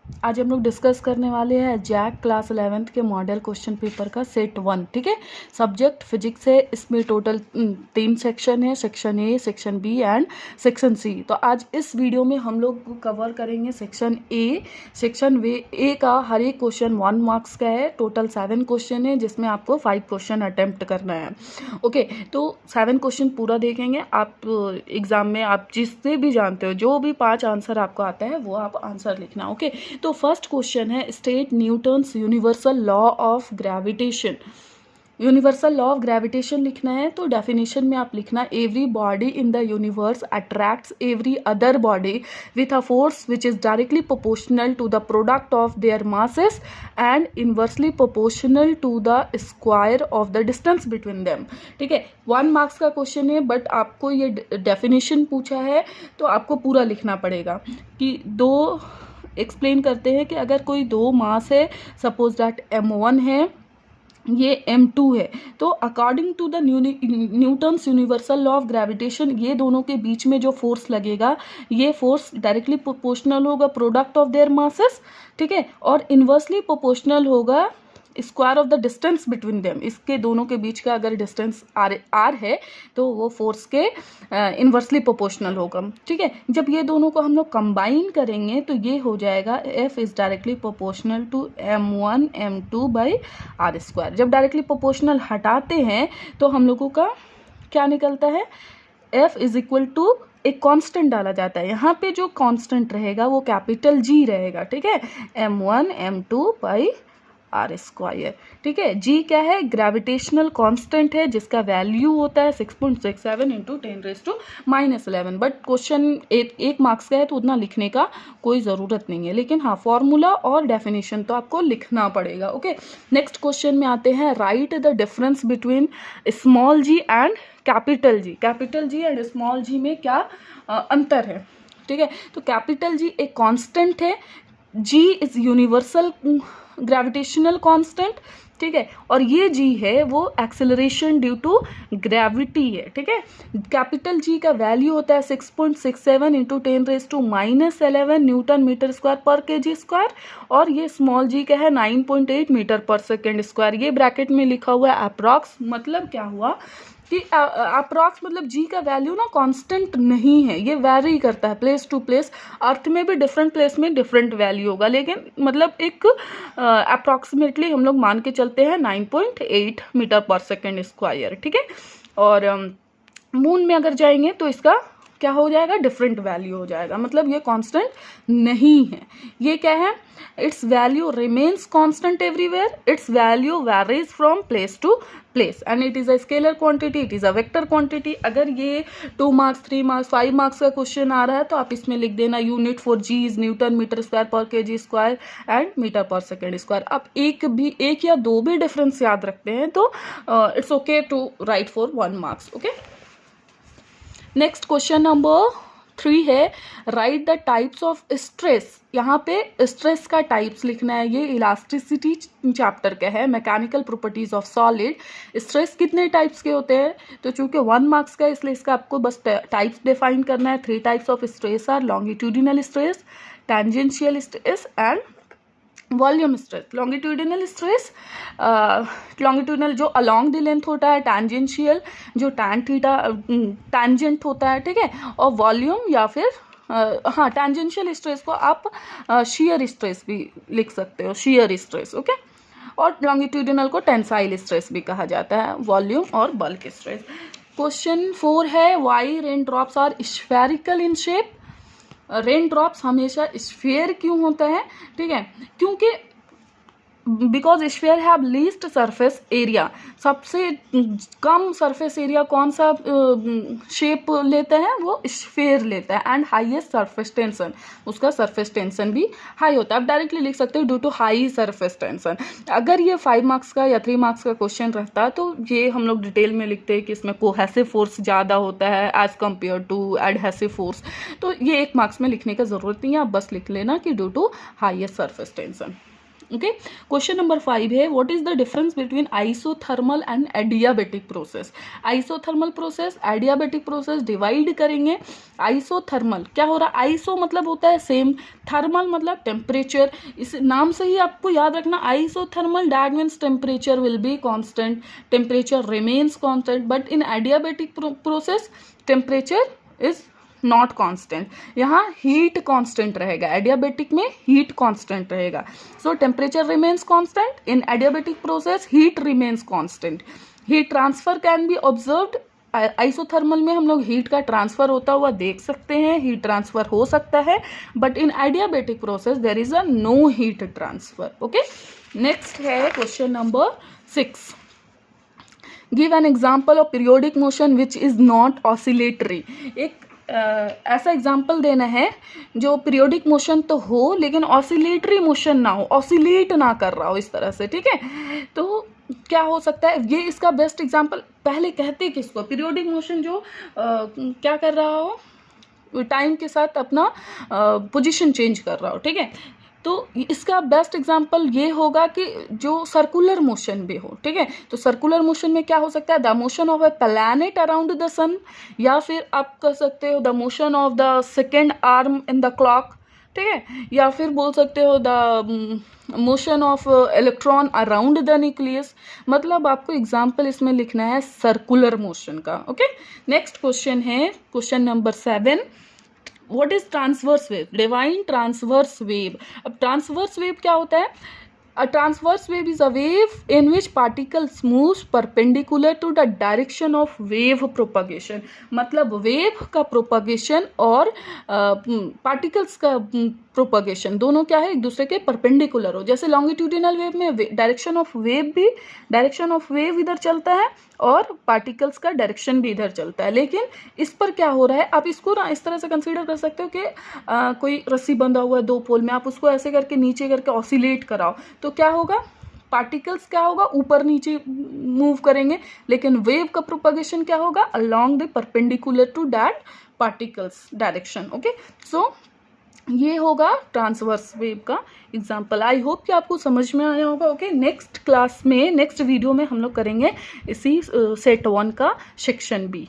आज हम लोग डिस्कस करने वाले हैं जैक क्लास 11th के मॉडल क्वेश्चन पेपर का सेट 1। ठीक है, सब्जेक्ट फिजिक्स है। इसमें टोटल 3 सेक्शन है, section A, section B and section C. तो आज इस वीडियो में हम लोग कवर करेंगे सेक्शन ए। सेक्शन ए का हर एक क्वेश्चन 1 मार्क्स का है। टोटल 7 क्वेश्चन है जिसमें आपको 5 क्वेश्चन अटेम्प्ट करना है। ओके, तो 7 क्वेश्चन पूरा देखेंगे आप। एग्जाम में आप जिससे भी जानते हो, जो भी 5 आंसर आपको आता है वो आप आंसर लिखना। ओके, तो फर्स्ट क्वेश्चन है state Newton's universal law of gravitation. Universal law of gravitation लिखना है तो डेफिनेशन में आप लिखना every body in the universe attracts every other body with a force which is directly proportional to the product of their masses and inversely proportional to the square of the distance between them. ठीक है, 1 marks का question है, but आपको ये definition पूछा है तो आपको पूरा लिखना पड़ेगा। कि दो एक्सप्लेन करते हैं कि अगर कोई दो मास है, सपोज दैट m1 है, ये m2 है, तो according to the Newton's universal law of gravitation ये दोनों के बीच में जो फोर्स लगेगा, ये फोर्स डायरेक्टली प्रोपोर्शनल होगा प्रोडक्ट ऑफ देयर मासेस। ठीक है, और इन्वर्सली प्रोपोर्शनल होगा square of the distance between them. इसके दोनों के बीच का अगर डिस्टेंस आर है तो वो फोर्स के इन्वर्सली प्रोपोर्शनल होगा। ठीक है, जब ये दोनों को हम लोग कंबाइन करेंगे तो ये हो जाएगा F is directly proportional to m1 m2 by r square. जब डायरेक्टली प्रोपोर्शनल हटाते हैं तो हम लोगों का क्या निकलता है, F इज इक्वल टू एक कांस्टेंट डाला जाता है। यहाँ पे जो कांस्टेंट रहेगा वो कैपिटल G रहेगा। ठीक है, m1 m2 by r square. ठीक है, जी क्या है, ग्रेविटेशनल कांस्टेंट है जिसका वैल्यू होता है 6.67 इंटू 10⁻11। बट क्वेश्चन 1 मार्क्स का है तो उतना लिखने का कोई ज़रूरत नहीं है, लेकिन हाँ फॉर्मूला और डेफिनेशन तो आपको लिखना पड़ेगा। ओके, नेक्स्ट क्वेश्चन में आते हैं, right the difference between small G and capital G. Capital G and small G में क्या अंतर है। ठीक है, तो कैपिटल जी एक कांस्टेंट है, जी इज यूनिवर्सल ग्रेविटेशनल कांस्टेंट। ठीक है, और ये जी है वो एक्सेलरेशन ड्यू टू ग्रेविटी है। ठीक है, कैपिटल जी का वैल्यू होता है 6.67 into 10⁻11 Newton metre square per kg square, और ये स्मॉल जी का है 9.8 मीटर पर सेकेंड स्क्वायर। ये ब्रैकेट में लिखा हुआ है अप्रॉक्स। मतलब क्या हुआ कि अप्रॉक्स मतलब जी का वैल्यू ना कांस्टेंट नहीं है, ये वेरी करता है प्लेस टू प्लेस। अर्थ में भी डिफरेंट प्लेस में डिफरेंट वैल्यू होगा, लेकिन मतलब एक अप्रॉक्सीमेटली हम लोग मान के चलते हैं 9.8 मीटर पर सेकेंड स्क्वायर। ठीक है, और मून में अगर जाएंगे तो इसका क्या हो जाएगा, डिफरेंट वैल्यू हो जाएगा। मतलब ये कांस्टेंट नहीं है। ये क्या है, it's value remains constant everywhere, it's value varies from place to place and it is a scalar quantity, it is a vector quantity. अगर ये 2 मार्क्स 3 मार्क्स 5 मार्क्स का क्वेश्चन आ रहा है तो आप इसमें लिख देना unit for g is newton metre square per kg square and metre per second square. आप एक या दो भी डिफरेंस याद रखते हैं तो it's okay to write for 1 marks. Okay, next question number 3 है, write the types of stress. यहाँ पे स्ट्रेस का टाइप्स लिखना है। ये इलास्टिसिटी चैप्टर का है, mechanical properties of solid. Stress कितने टाइप्स के होते हैं, तो चूंकि 1 मार्क्स का इसलिए इसका आपको बस टाइप्स डिफाइन करना है। 3 types of stress are longitudinal stress, tangential stress and volume stress. Longitudinal stress, longitudinal जो अलॉन्ग द लेंथ होता है, टेंजेंशियल जो टैन थीटा टेंजेंट होता है। ठीक है, और वॉल्यूम या फिर हाँ टेंजेंशियल स्ट्रेस को आप शियर स्ट्रेस भी लिख सकते हो, शियर स्ट्रेस। ओके, और लॉन्गिट्यूडिनल को टेंसाइल स्ट्रेस भी कहा जाता है, वॉल्यूम और बल्क स्ट्रेस। क्वेश्चन 4 है, why rain drops are spherical in shape. Rain drops हमेशा स्फीयर क्यों होता है, ठीक है, क्योंकि because sphere have least surface area. सबसे कम सरफेस एरिया कौन सा शेप लेता है, वो स्फीयर लेता है। एंड हाईएस्ट सरफेस टेंशन, उसका सरफेस टेंशन भी हाई होता है। आप डायरेक्टली लिख सकते हो due to high surface tension. अगर ये 5 मार्क्स का या 3 मार्क्स का क्वेश्चन रहता तो ये हम लोग डिटेल में लिखते हैं कि इसमें कोहेसिव फोर्स ज़्यादा होता है as compared to adhesive force. तो ये 1 मार्क्स में लिखने का ज़रूरत नहीं है, आप बस लिख लेना कि due to highest surface tension. Okay. Question number 5 है what is the difference between isothermal and adiabatic process. Isothermal process, adiabatic process divide करेंगे। आइसोथर्मल क्या हो रहा है, आइसो मतलब होता है सेम, थर्मल मतलब टेम्परेचर। इस नाम से ही आपको याद रखना, isothermal that means temperature will be constant, temperature remains constant, but in adiabatic process temperature is not constant, यहाँ हीट कांस्टेंट रहेगा, एडियाबेटिक में हीट कांस्टेंट रहेगा। सो temperature remains constant in adiabatic process, heat remains constant. Heat transfer can be observed, isothermal में हम लोग heat का transfer होता हुआ देख सकते हैं, हीट ट्रांसफर हो सकता है, but in adiabatic process there is a no heat transfer. Okay, next है question number 6। Give an example of periodic motion which is not oscillatory. एक ऐसा एग्जाम्पल देना है जो पीरियोडिक मोशन तो हो लेकिन ऑसिलेटरी मोशन ना हो, ऑसिलेट ना कर रहा हो इस तरह से, ठीक है। तो क्या हो सकता है, ये इसका बेस्ट एग्जाम्पल, पहले कहते किसको, पीरियोडिक मोशन जो क्या कर रहा हो, टाइम के साथ अपना पोजीशन चेंज कर रहा हो, ठीक है। तो इसका बेस्ट एग्जांपल ये होगा कि जो सर्कुलर मोशन भी हो, ठीक है। तो सर्कुलर मोशन में क्या हो सकता है, the motion of a planet around the sun, या फिर आप कह सकते हो the motion of the second arm in the clock, ठीक है, या फिर बोल सकते हो the motion of electron around the nucleus. मतलब आपको एग्जाम्पल इसमें लिखना है सर्कुलर मोशन का। ओके, नेक्स्ट क्वेश्चन है question number 7। What is transverse wave, divine transverse wave. अब ट्रांसवर्स वेव क्या होता है, अ transverse wave is a wave in which particles moves perpendicular to the direction of wave propagation. मतलब wave का propagation और particles का propagation दोनों क्या है, एक दूसरे के परपेंडिकुलर हो। जैसे लॉन्गिट्यूडिनल वेव में डायरेक्शन ऑफ वेव भी, डायरेक्शन ऑफ वेव इधर चलता है और पार्टिकल्स का डायरेक्शन भी इधर चलता है। लेकिन इस पर क्या हो रहा है, आप इसको ना इस तरह से कंसीडर कर सकते हो कि कोई रस्सी बंधा हुआ है दो पोल में, आप उसको ऐसे करके नीचे करके ऑसिलेट कराओ तो क्या होगा, पार्टिकल्स क्या होगा, ऊपर नीचे मूव करेंगे, लेकिन वेव का प्रोपगेशन क्या होगा, along the perpendicular to that particles direction. Okay, so ये होगा ट्रांसवर्स वेव का एग्जाम्पल। आई होप कि आपको समझ में आया होगा। ओके, नेक्स्ट क्लास में, नेक्स्ट वीडियो में हम लोग करेंगे इसी सेट 1 का सेक्शन बी।